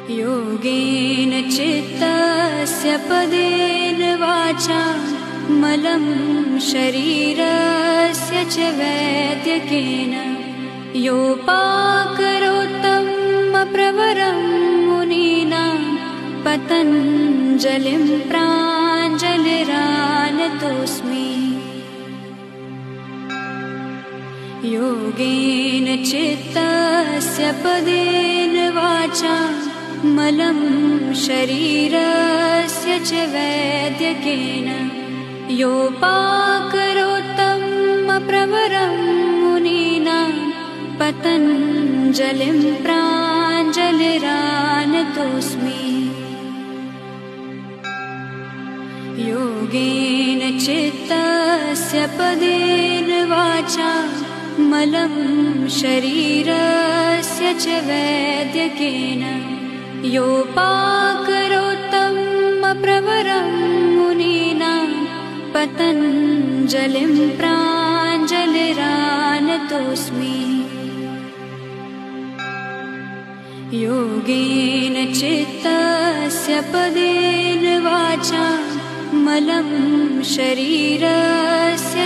योगेन चित्तस्य पदेन वाचा मलं शरीरस्य च वैद्यकेन योपाकरोत्तं प्रवरं मुनीनां पतञ्जलिं प्राञ्जलिरानतोऽस्मि। योगेन चित्तस्य पदेन वाचा मलं शरीरस्य च वैद्यकेन योपाकरोत्तं प्रवरं मुनीनां पतञ्जलिं प्राञ्जलिरानतोऽस्मि। योगेन चित्तस्य पदेन वाचा मलं शरीरस्य च वैद्यकेन योपाकरोत्तं प्रवरं मुनीनां पतञ्जलिं प्राञ्जलिरानतोऽस्मि। योगेन चित्तस्य पदेन वाचा मलं शरीरस्य